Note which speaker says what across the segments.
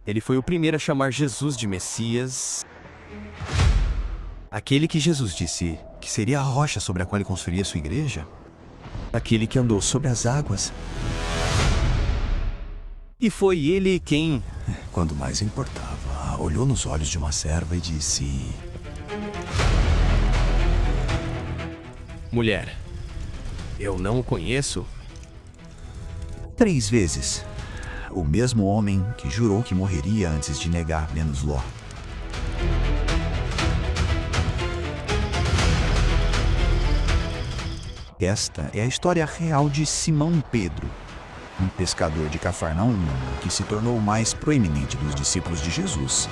Speaker 1: Ele foi o primeiro a chamar Jesus de Messias. Aquele que Jesus disse que seria a rocha sobre a qual ele construiria sua igreja. Aquele que andou sobre as águas. E foi ele quem, quando mais importava, olhou nos olhos de uma serva e disse: mulher, eu não o conheço.
Speaker 2: 3 vezes. O mesmo homem que jurou que morreria antes de negar menos Ló. Esta é a história real de Simão Pedro, um pescador de Cafarnaum que se tornou o mais proeminente dos discípulos de Jesus.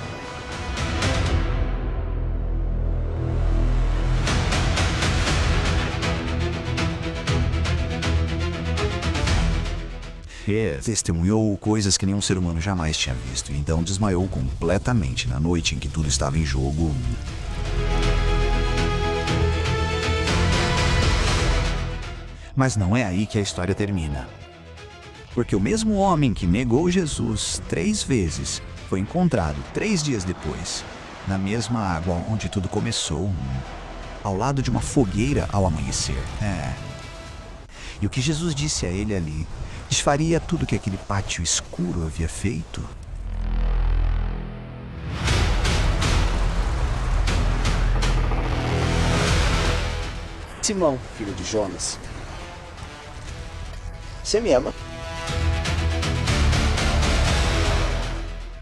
Speaker 2: Testemunhou coisas que nenhum ser humano jamais tinha visto, e então desmaiou completamente na noite em que tudo estava em jogo. Mas não é aí que a história termina. Porque o mesmo homem que negou Jesus 3 vezes foi encontrado 3 dias depois, na mesma água onde tudo começou, ao lado de uma fogueira ao amanhecer. E o que Jesus disse a ele ali desfaria tudo que aquele pátio escuro havia feito.
Speaker 3: Simão, filho de Jonas, você me ama?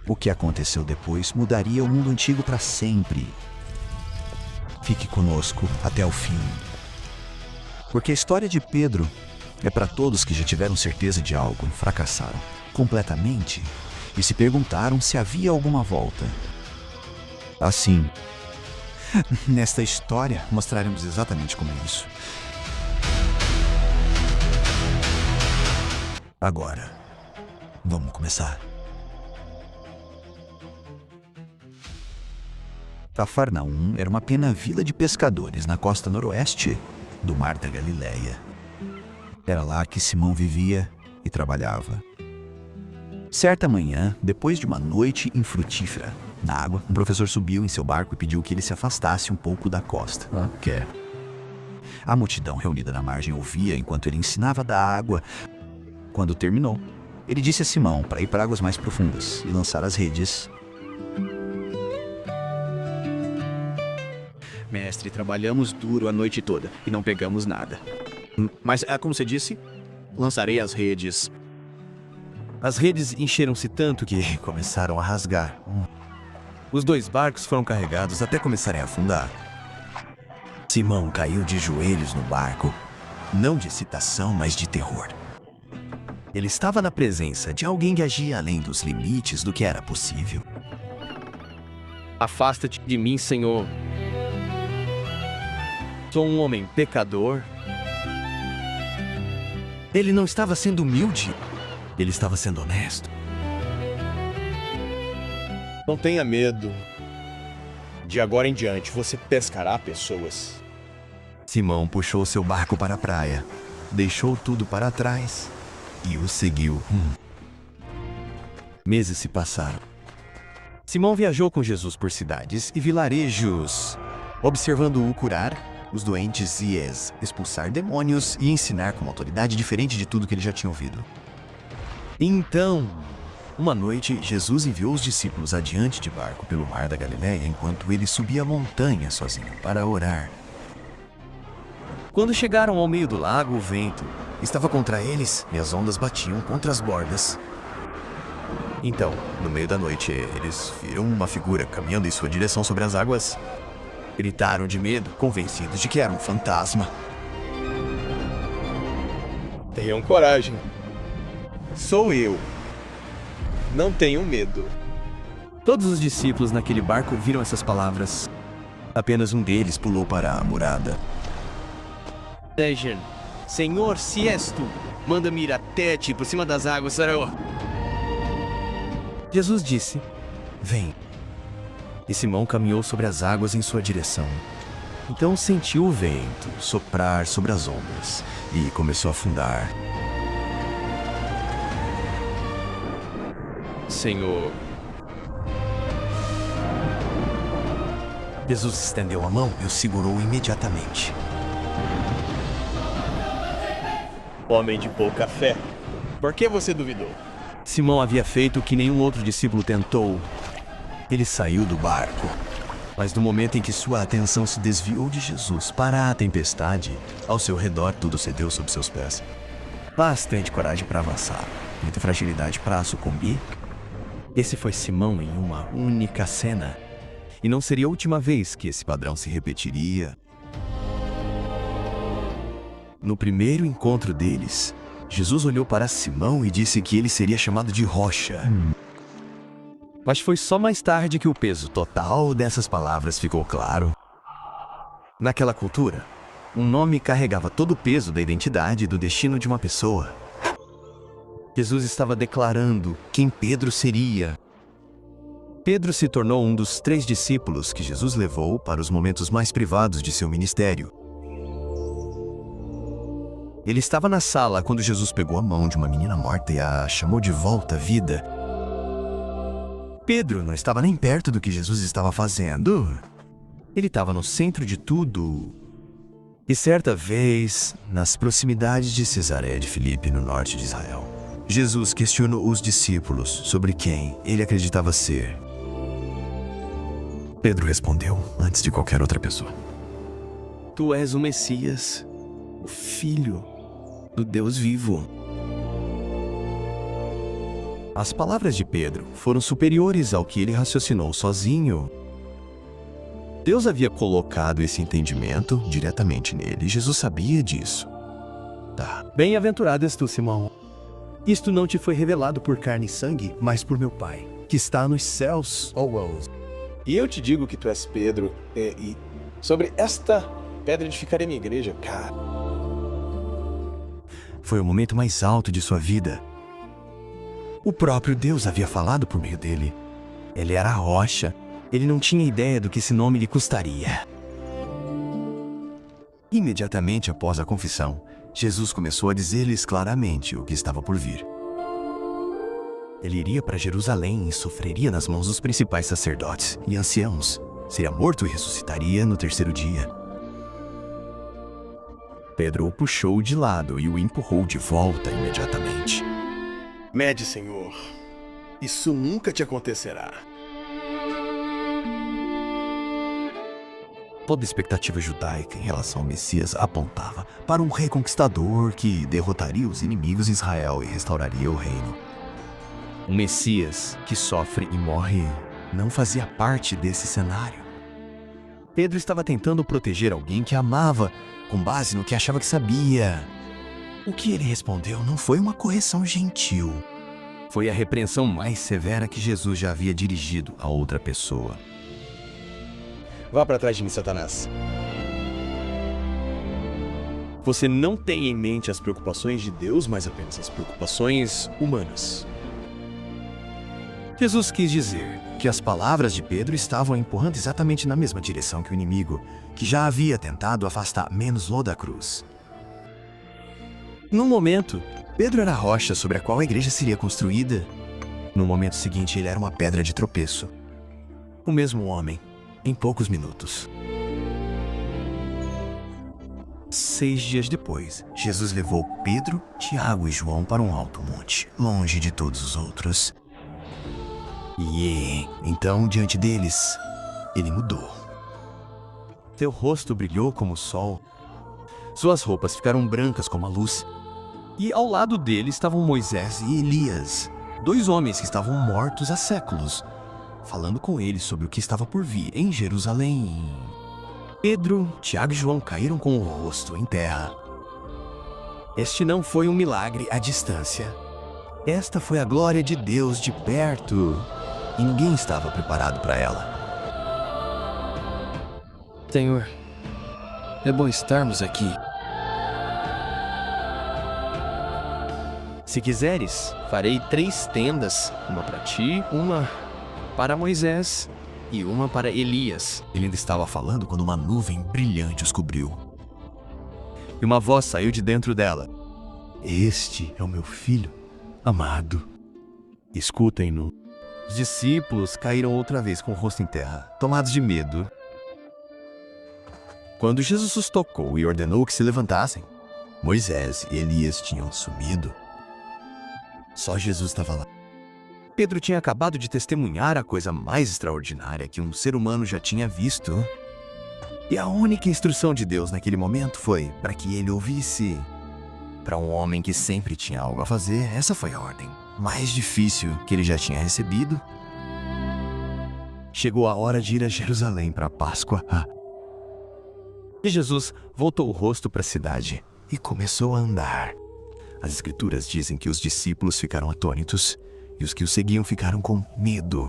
Speaker 2: O que aconteceu depois mudaria o mundo antigo para sempre. Fique conosco até o fim. Porque a história de Pedro é para todos que já tiveram certeza de algo, fracassaram completamente e se perguntaram se havia alguma volta. Assim, nesta história mostraremos exatamente como é isso. Agora, vamos começar. Cafarnaum era uma pequena vila de pescadores na costa noroeste do Mar da Galileia. Era lá que Simão vivia e trabalhava. Certa manhã, depois de uma noite infrutífera na água, um professor subiu em seu barco e pediu que ele se afastasse um pouco da costa. A multidão reunida na margem ouvia enquanto ele ensinava da água. Quando terminou, ele disse a Simão para ir para águas mais profundas e lançar as redes.
Speaker 1: Mestre, trabalhamos duro a noite toda e não pegamos nada. Mas, como você disse, lançarei as redes. As redes encheram-se tanto que começaram a rasgar. Os 2 barcos foram carregados até começarem a afundar.
Speaker 2: Simão caiu de joelhos no barco, não de excitação, mas de terror. Ele estava na presença de alguém que agia além dos limites do que era possível.
Speaker 1: Afasta-te de mim, Senhor. Sou um homem pecador.
Speaker 2: Ele não estava sendo humilde, ele estava sendo honesto.
Speaker 4: Não tenha medo. De agora em diante, você pescará pessoas.
Speaker 2: Simão puxou seu barco para a praia, deixou tudo para trás e o seguiu. Meses se passaram.
Speaker 1: Simão viajou com Jesus por cidades e vilarejos,
Speaker 2: observando-o curar os doentes e expulsar demônios e ensinar com uma autoridade diferente de tudo que ele já tinha ouvido. Então, uma noite, Jesus enviou os discípulos adiante de barco pelo Mar da Galileia enquanto ele subia a montanha sozinho para orar.
Speaker 1: Quando chegaram ao meio do lago, o vento
Speaker 2: estava contra eles e as ondas batiam contra as bordas. Então, no meio da noite, eles viram uma figura caminhando em sua direção sobre as águas. Gritaram de medo, convencidos de que era um fantasma.
Speaker 4: Tenham coragem. Sou eu. Não tenham medo.
Speaker 1: Todos os discípulos naquele barco viram essas palavras.
Speaker 2: Apenas um deles pulou para a murada.
Speaker 1: Senhor, se és tu, manda-me ir até ti por cima das águas, Senhor. Jesus disse:
Speaker 2: vem.
Speaker 1: E Simão caminhou sobre as águas em sua direção. Então sentiu o vento
Speaker 2: soprar sobre as ondas e começou a afundar.
Speaker 1: Senhor,
Speaker 2: Jesus estendeu a mão e o segurou imediatamente.
Speaker 4: Homem de pouca fé. Por que você duvidou?
Speaker 1: Simão havia feito o que nenhum outro discípulo tentou.
Speaker 2: Ele saiu do barco. Mas no momento em que sua atenção se desviou de Jesus para a tempestade, ao seu redor tudo cedeu sob seus pés. Bastante coragem para avançar, muita fragilidade para sucumbir.
Speaker 1: Esse foi Simão em uma única cena. E não seria a última vez que esse
Speaker 2: Padrão se repetiria. No primeiro encontro deles, Jesus olhou para Simão e disse que ele seria chamado de Rocha.
Speaker 1: Mas foi só mais tarde que o peso
Speaker 2: Total dessas palavras ficou claro.
Speaker 1: Naquela cultura, um nome carregava todo o peso da identidade e do destino de uma pessoa. Jesus estava declarando quem Pedro seria. Pedro se tornou um dos 3 discípulos que Jesus levou para os momentos mais privados de seu ministério.
Speaker 2: Ele estava na sala quando Jesus pegou a mão de uma menina morta e a chamou de volta à vida. Pedro não estava nem perto do que Jesus estava fazendo. Ele estava no centro de tudo. E certa vez, nas proximidades de Cesareia de Filipe, no norte de Israel, Jesus questionou os discípulos sobre quem ele acreditava ser. Pedro respondeu antes de qualquer outra pessoa:
Speaker 1: Tu és o Messias, o Filho do Deus vivo. As palavras de Pedro foram superiores ao que ele raciocinou sozinho. Deus havia colocado esse entendimento diretamente nele e Jesus sabia disso.
Speaker 5: Bem-aventurado és tu, Simão. Isto não te foi revelado por carne e sangue, mas por meu Pai, que está nos céus.
Speaker 4: E eu te digo que tu és Pedro, e sobre esta pedra edificarei minha igreja. Cara,
Speaker 2: Foi o momento mais alto de sua vida. O próprio Deus havia falado por meio dele. Ele era a rocha. Ele não tinha ideia do que esse nome lhe custaria. Imediatamente após a confissão, Jesus começou a dizer-lhes claramente o que estava por vir. Ele iria para Jerusalém e sofreria nas mãos dos principais sacerdotes e anciãos. Seria morto e ressuscitaria no 3º dia. Pedro o puxou de lado e o empurrou de volta imediatamente.
Speaker 4: mede, Senhor. Isso nunca te acontecerá.
Speaker 2: Toda expectativa judaica em relação ao Messias apontava para um rei conquistador que derrotaria os inimigos de Israel e restauraria o reino.
Speaker 1: Um Messias que sofre e morre
Speaker 2: Não fazia parte desse cenário.
Speaker 1: Pedro estava tentando proteger alguém que amava,
Speaker 2: Com base no que achava que sabia. O que ele respondeu não foi uma correção gentil.
Speaker 1: foi a repreensão mais severa que Jesus já havia dirigido a outra pessoa.
Speaker 4: Vá para trás de mim, Satanás. Você não tem em mente as preocupações de Deus, mas apenas as preocupações humanas.
Speaker 1: Jesus quis dizer
Speaker 2: Que as palavras de Pedro estavam empurrando exatamente na mesma direção que o inimigo, que já havia tentado afastar menos-o da cruz.
Speaker 1: num momento,
Speaker 2: Pedro era a rocha sobre a qual a igreja seria construída. No momento seguinte, ele era uma pedra de tropeço. O mesmo homem, em poucos minutos. 6 dias depois, Jesus levou Pedro, Tiago e João para um alto monte, longe de todos os outros. E então, diante deles, ele mudou.
Speaker 1: seu rosto brilhou como o sol. Suas roupas ficaram brancas como a luz. E ao lado dele estavam Moisés
Speaker 2: E Elias,
Speaker 1: 2 homens que estavam
Speaker 2: mortos há séculos, falando com ele sobre o que estava por vir em Jerusalém. Pedro, Tiago e João caíram com o rosto em terra. Este não foi um milagre à distância. Esta foi a glória de Deus de perto. E ninguém estava preparado para ela.
Speaker 5: Senhor, é bom estarmos aqui.
Speaker 1: Se quiseres, farei 3 tendas, uma para ti, uma para Moisés e uma para Elias.
Speaker 2: Ele ainda estava falando quando uma nuvem brilhante os cobriu.
Speaker 1: E uma voz saiu de dentro dela.
Speaker 2: Este é o meu filho amado. Escutem-no.
Speaker 1: Os discípulos caíram outra vez com o rosto em terra, tomados de medo.
Speaker 2: Quando Jesus os tocou e ordenou que se levantassem, Moisés e Elias tinham sumido. Só Jesus estava lá. Pedro tinha acabado de testemunhar a coisa mais extraordinária que um ser humano já tinha visto. E a única instrução de Deus naquele momento foi para que ele ouvisse. Para um homem que sempre tinha algo a fazer, essa foi a ordem mais difícil que ele já tinha recebido. Chegou a hora de ir a Jerusalém para a Páscoa. E Jesus voltou o rosto para a cidade e começou a andar. As escrituras dizem que os discípulos ficaram atônitos e os que o seguiam ficaram com medo.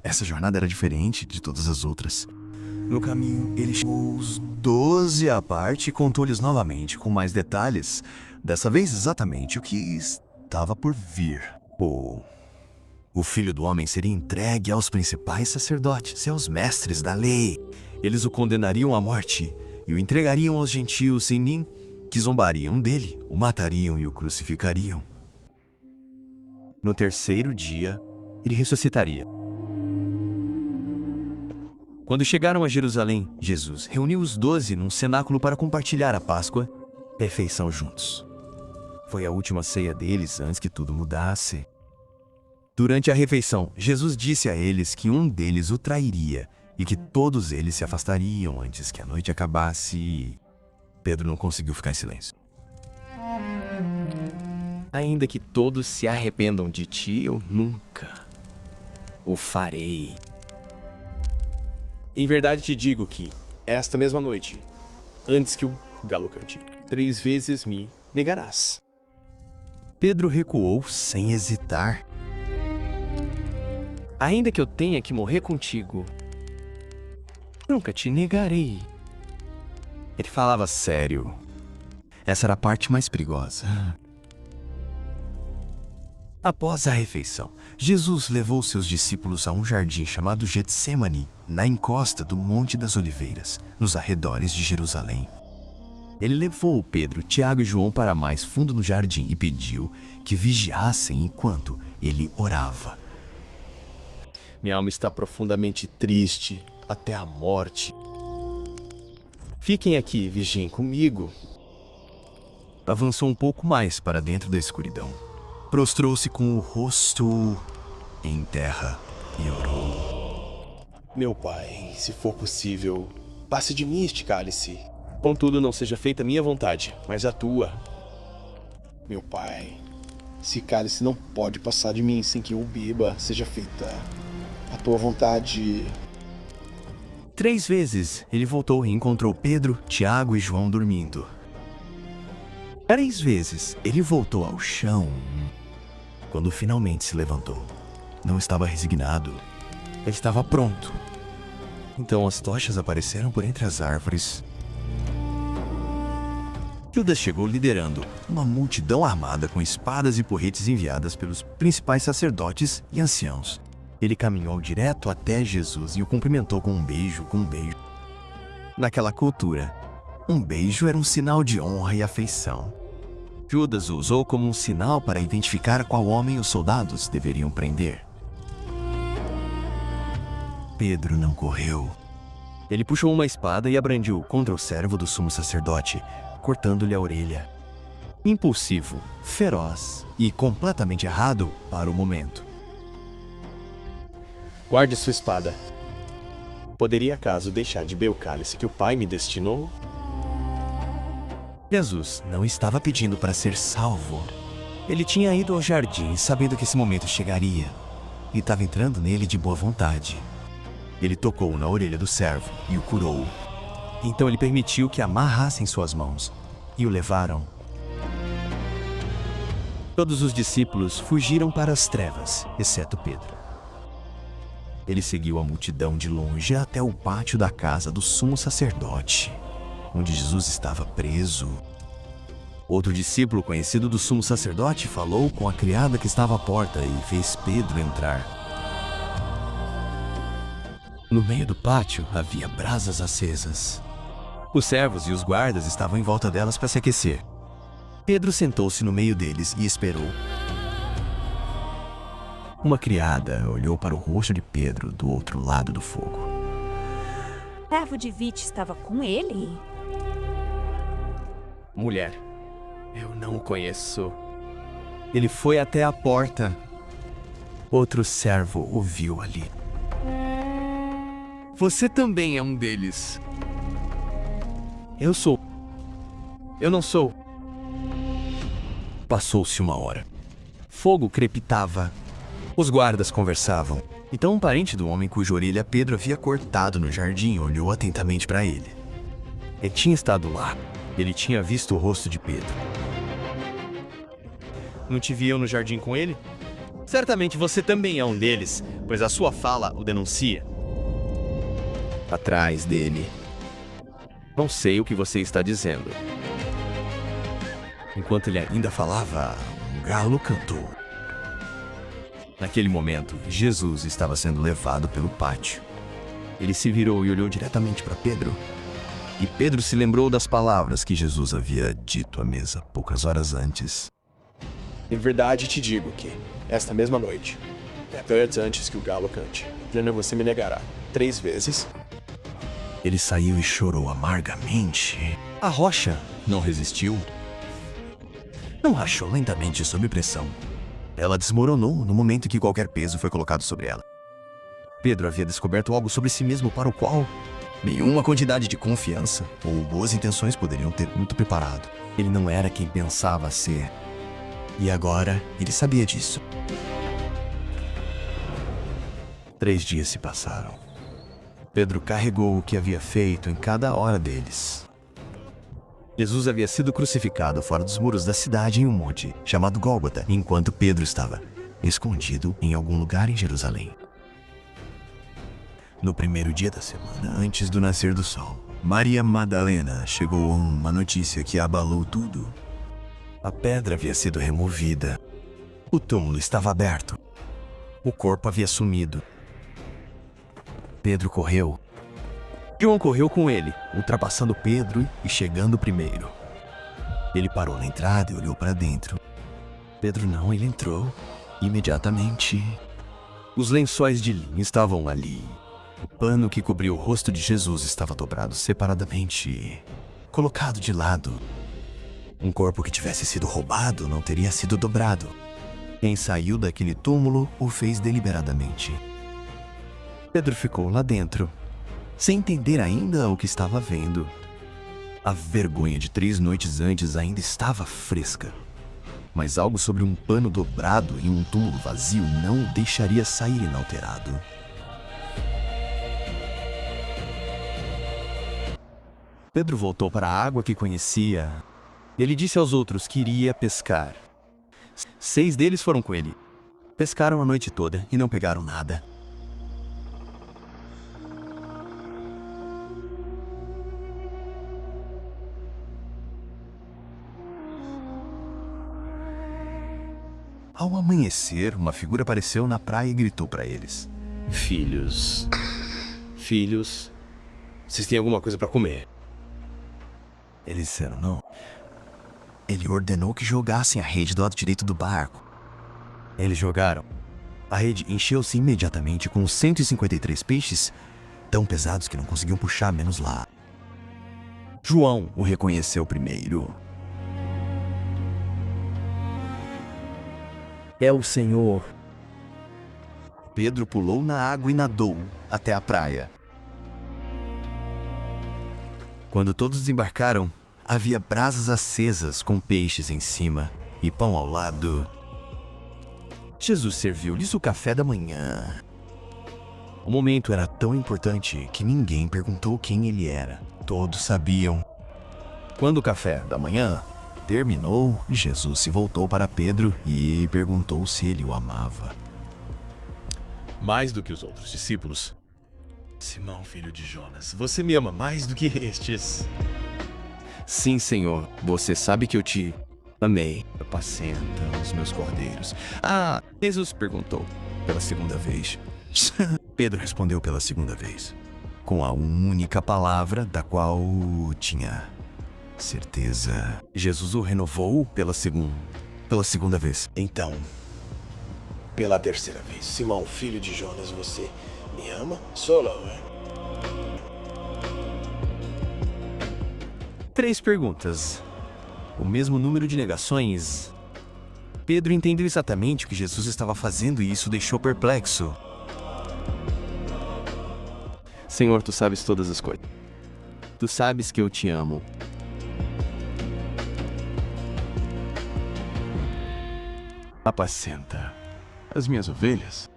Speaker 2: Essa jornada era diferente de todas as outras. No caminho, ele chamou os 12 à parte e contou-lhes novamente, com mais detalhes, dessa vez exatamente o que estava por vir. O Filho do Homem seria entregue aos principais sacerdotes e aos mestres da lei. Eles o condenariam à morte e o entregariam aos gentios sem nem que zombariam dele, o matariam e o crucificariam. No terceiro dia, ele ressuscitaria. Quando chegaram a Jerusalém, Jesus reuniu os 12 num cenáculo para compartilhar a Páscoa, refeição juntos. Foi a última ceia deles antes que tudo mudasse. Durante a refeição, Jesus disse a eles que um deles o trairia e que todos eles se afastariam antes que a noite acabasse. Pedro não conseguiu ficar em silêncio.
Speaker 1: Ainda que todos se arrependam de ti, eu nunca o farei.
Speaker 4: Em verdade te digo que, esta mesma noite, antes que o galo cante, 3 vezes me negarás.
Speaker 2: Pedro recuou sem hesitar.
Speaker 1: Ainda que eu tenha que morrer contigo, nunca te negarei.
Speaker 2: Ele falava sério. Essa era a parte mais perigosa. Após a refeição, Jesus levou seus discípulos a um jardim chamado Getsêmani, na encosta do Monte das Oliveiras, nos arredores de Jerusalém. Ele levou Pedro, Tiago e João para mais fundo no jardim e pediu que vigiassem enquanto ele orava.
Speaker 4: Minha alma está profundamente triste, até a morte. Fiquem aqui e vigiem comigo.
Speaker 2: Avançou um pouco mais para dentro da escuridão. Prostrou-se com o rosto em terra e orou.
Speaker 4: Meu Pai, se for possível, passe de mim este cálice. Contudo, não seja feita a minha vontade, mas a tua. Meu Pai, esse cálice não pode passar de mim sem que eu beba, seja feita a tua vontade.
Speaker 2: 3 vezes ele voltou e encontrou Pedro, Tiago e João dormindo. 3 vezes ele voltou ao chão. Quando finalmente se levantou, não estava resignado. Ele estava pronto. Então as tochas apareceram por entre as árvores. Judas chegou liderando uma multidão armada com espadas e porretes enviadas pelos principais sacerdotes e anciãos. Ele caminhou direto até Jesus e o cumprimentou com um beijo. Naquela cultura, um beijo era um sinal de honra e afeição. Judas o usou como um sinal para identificar qual homem os soldados deveriam prender. Pedro não correu. Ele puxou uma espada e a brandiu contra o servo do sumo sacerdote, cortando-lhe a orelha. Impulsivo, feroz e completamente errado para o momento.
Speaker 4: Guarde sua espada. Poderia acaso deixar de beber o cálice que o Pai me destinou?
Speaker 2: Jesus não estava pedindo para ser salvo. Ele tinha ido ao jardim sabendo que esse momento chegaria e estava entrando nele de boa vontade. Ele tocou na orelha do servo e o curou. Então ele permitiu que amarrassem suas mãos e o levaram. Todos os discípulos fugiram para as trevas, exceto Pedro. Ele seguiu a multidão de longe até o pátio da casa do sumo sacerdote, onde Jesus estava preso. Outro discípulo conhecido do sumo sacerdote falou com a criada que estava à porta e fez Pedro entrar. No meio do pátio havia brasas acesas. Os servos e os guardas estavam em volta delas para se aquecer. Pedro sentou-se no meio deles e esperou. Uma criada olhou para o rosto de Pedro do outro lado do fogo.
Speaker 6: servo de Vite estava com ele?
Speaker 1: Mulher, eu não o conheço.
Speaker 5: Ele foi até a porta. Outro servo o viu ali. Você também é um deles.
Speaker 1: Eu sou. Eu não sou.
Speaker 5: Passou-se uma hora. Fogo crepitava. Os guardas conversavam.
Speaker 2: Então um parente do homem cuja orelha Pedro havia cortado no jardim olhou atentamente para ele.
Speaker 5: Ele tinha estado lá. Ele tinha visto o rosto de Pedro.
Speaker 1: Não te viam no jardim com ele? Certamente você também é um deles, pois a sua fala o denuncia.
Speaker 2: Atrás dele.
Speaker 1: Não sei o que você está dizendo.
Speaker 2: Enquanto ele ainda falava, um galo cantou. Naquele momento, Jesus estava sendo levado pelo pátio. Ele se virou e olhou diretamente para Pedro. E Pedro se lembrou das palavras que Jesus havia dito à mesa poucas horas antes.
Speaker 4: Em verdade te digo que, esta mesma noite, até antes que o galo cante, você me negará 3 vezes.
Speaker 2: Ele saiu e chorou amargamente. A rocha não resistiu. Não rachou lentamente sob pressão. Ela desmoronou no momento em que qualquer peso foi colocado sobre ela. Pedro havia descoberto algo sobre si mesmo para o qual nenhuma quantidade de confiança ou boas intenções poderiam ter muito preparado. Ele não era quem pensava ser. E agora ele sabia disso. 3 dias se passaram. Pedro carregou o que havia feito em cada hora deles. Jesus havia sido crucificado fora dos muros da cidade em um monte, chamado Gólgota, enquanto Pedro estava escondido em algum lugar em Jerusalém. No primeiro dia da semana, antes do nascer do sol, Maria Madalena chegou a uma notícia que abalou tudo. A pedra havia sido removida. O túmulo estava aberto. O corpo havia sumido. Pedro correu. João correu com ele, ultrapassando Pedro e chegando primeiro. Ele parou na entrada e olhou para dentro. Pedro não, ele entrou. Imediatamente. Os lençóis de linho estavam ali. O pano que cobriu o rosto de Jesus estava dobrado separadamente, colocado de lado. Um corpo que tivesse sido roubado não teria sido dobrado. Quem saiu daquele túmulo o fez deliberadamente. Pedro ficou lá dentro, sem entender ainda o que estava vendo. A vergonha de 3 noites antes ainda estava fresca. Mas algo sobre um pano dobrado em um túmulo vazio não o deixaria sair inalterado. Pedro voltou para a água que conhecia. Ele disse aos outros que iria pescar. 6 deles foram com ele. Pescaram a noite toda e não pegaram nada. Ao amanhecer, uma figura apareceu na praia e gritou para eles.
Speaker 4: Filhos, vocês têm alguma coisa para comer?
Speaker 2: Eles disseram não. Ele ordenou que jogassem a rede do lado direito do barco. Eles jogaram. A rede encheu-se imediatamente com 153 peixes, tão pesados que não conseguiam puxar menos lá. João o reconheceu primeiro.
Speaker 5: É o Senhor.
Speaker 2: Pedro pulou na água e nadou até a praia. Quando todos desembarcaram, havia brasas acesas com peixes em cima e pão ao lado. Jesus serviu-lhes o café da manhã. O momento era tão importante que ninguém perguntou quem ele era. Todos sabiam. Quando o café da manhã terminou, Jesus se voltou para Pedro e perguntou se ele o amava.
Speaker 4: Mais do que os outros discípulos. Simão, filho de Jonas, você me ama mais do que estes?
Speaker 2: Sim, Senhor, você sabe que eu te amei. Apacenta os meus cordeiros. Ah, Jesus perguntou pela segunda vez. Pedro respondeu pela segunda vez, com a única palavra da qual tinha certeza. Jesus o renovou pela segunda vez.
Speaker 4: Então, pela terceira vez, Simão, filho de Jonas, você me ama? Solo,
Speaker 1: 3 perguntas. O mesmo número de negações. Pedro entendeu exatamente o que Jesus estava fazendo e isso o deixou perplexo.
Speaker 4: Senhor, tu sabes todas as coisas. Tu sabes que eu te amo. Apacenta as minhas ovelhas.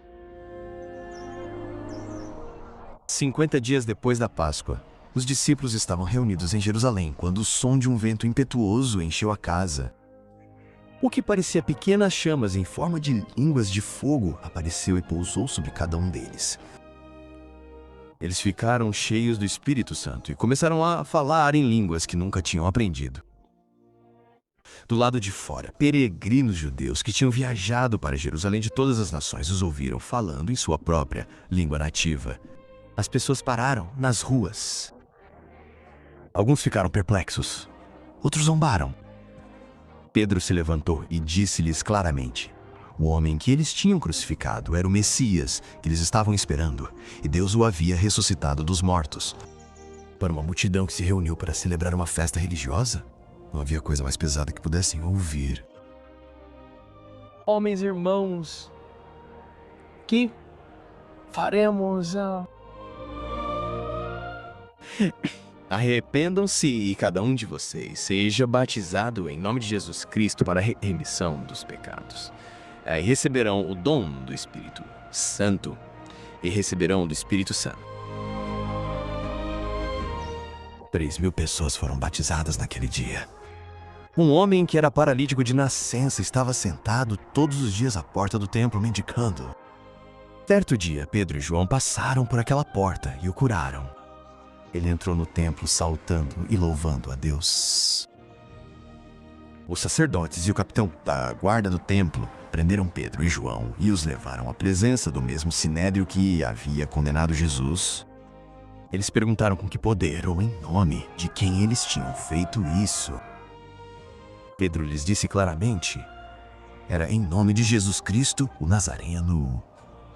Speaker 2: 50 dias depois da Páscoa, os discípulos estavam reunidos em Jerusalém quando o som de um vento impetuoso encheu a casa. O que parecia pequenas chamas em forma de línguas de fogo apareceu e pousou sobre cada um deles. Eles ficaram cheios do Espírito Santo e começaram a falar em línguas que nunca tinham aprendido. Do lado de fora, peregrinos judeus que tinham viajado para Jerusalém de todas as nações os ouviram falando em sua própria língua nativa. As pessoas pararam nas ruas. Alguns ficaram perplexos, outros zombaram. Pedro se levantou e disse-lhes claramente: o homem que eles tinham crucificado era o Messias que eles estavam esperando, e Deus o havia ressuscitado dos mortos. Para uma multidão que se reuniu para celebrar uma festa religiosa, não havia coisa mais pesada que pudessem ouvir.
Speaker 4: Homens e irmãos, que faremos Arrependam-se e cada um de vocês seja batizado em nome de Jesus Cristo para a remissão dos pecados. E receberão o dom do Espírito Santo. E receberão do Espírito Santo.
Speaker 2: 3.000 pessoas foram batizadas naquele dia.
Speaker 1: Um homem que era paralítico de nascença estava sentado todos os dias à porta do templo mendicando. Certo dia, Pedro e João passaram por aquela porta e o curaram. Ele entrou no templo saltando e louvando a Deus. Os sacerdotes e o capitão da guarda do templo prenderam Pedro e João e os levaram à presença do mesmo sinédrio que havia condenado Jesus. Eles perguntaram com que poder ou em nome de quem eles tinham feito isso. Pedro lhes disse claramente: era em nome de Jesus Cristo, o Nazareno,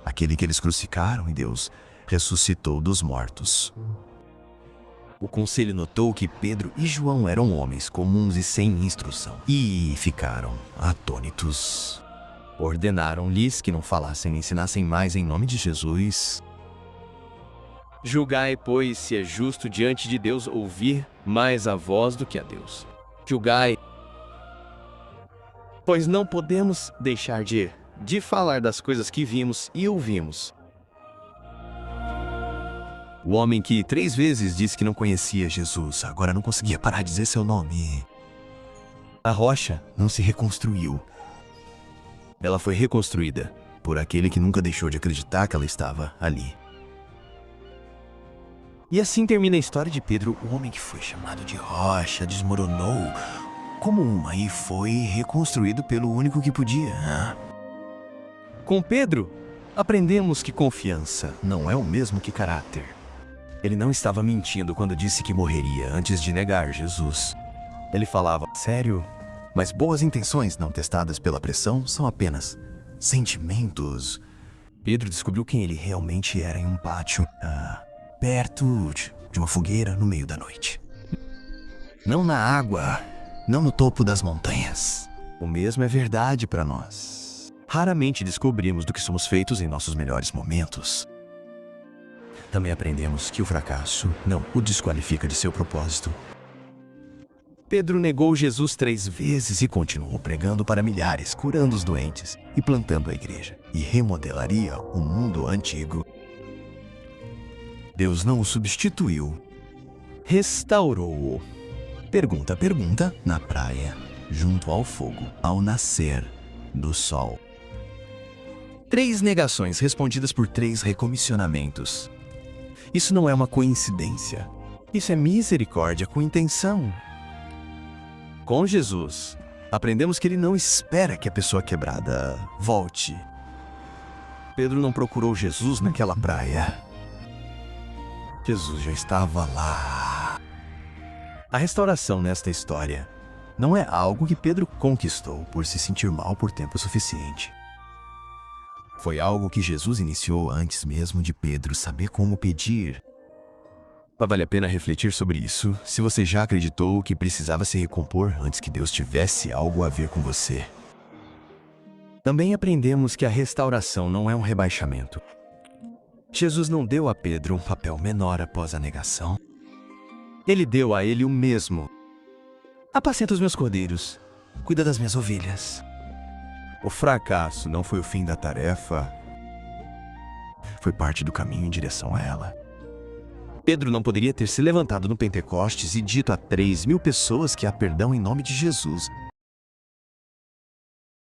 Speaker 1: aquele que eles crucificaram e Deus ressuscitou dos mortos. O conselho notou que Pedro e João eram homens comuns e sem instrução, e ficaram atônitos. Ordenaram-lhes que não falassem nem ensinassem mais em nome de Jesus.
Speaker 4: Julgai, pois, se é justo diante de Deus ouvir mais a voz do que a Deus. Julgai, pois não podemos deixar de falar das coisas que vimos e ouvimos.
Speaker 1: O homem que 3 vezes disse que não conhecia Jesus, agora não conseguia parar de dizer seu nome. A rocha não se reconstruiu. Ela foi reconstruída por aquele que nunca deixou de acreditar que ela estava ali. E assim termina a história de Pedro, o homem que foi chamado de rocha, desmoronou como uma e foi reconstruído pelo único que podia. Com Pedro, aprendemos que confiança não é o mesmo que caráter. Ele não estava mentindo quando disse que morreria antes de negar Jesus. Ele falava sério, mas boas intenções não testadas pela pressão são apenas sentimentos. Pedro descobriu quem ele realmente era em um pátio, perto de uma fogueira no meio da noite. Não na água, não no topo das montanhas. O mesmo é verdade para nós. Raramente descobrimos do que somos feitos em nossos melhores momentos. Também aprendemos que o fracasso não o desqualifica de seu propósito. Pedro negou Jesus 3 vezes e continuou pregando para milhares, curando os doentes e plantando a igreja. E remodelaria o mundo antigo. Deus não o substituiu, restaurou-o. Pergunta, na praia, junto ao fogo, ao nascer do sol. 3 negações respondidas por 3 recomissionamentos. Isso não é uma coincidência. Isso é misericórdia com intenção. Com Jesus, aprendemos que ele não espera que a pessoa quebrada volte. Pedro não procurou Jesus naquela praia. Jesus já estava lá. A restauração nesta história não é algo que Pedro conquistou por se sentir mal por tempo suficiente. Foi algo que Jesus iniciou antes mesmo de Pedro saber como pedir.
Speaker 2: Mas vale a pena refletir sobre isso se você já acreditou que precisava se recompor antes que Deus tivesse algo a ver com você.
Speaker 5: Também aprendemos que a restauração não é um rebaixamento. Jesus não deu a Pedro um papel menor após a negação. Ele deu a ele o mesmo. Apacenta os meus cordeiros, cuida das minhas ovelhas.
Speaker 2: O fracasso não foi o fim da tarefa, foi parte do caminho em direção a ela.
Speaker 1: Pedro não poderia ter se levantado no Pentecostes e dito a 3.000 pessoas que há perdão em nome de Jesus.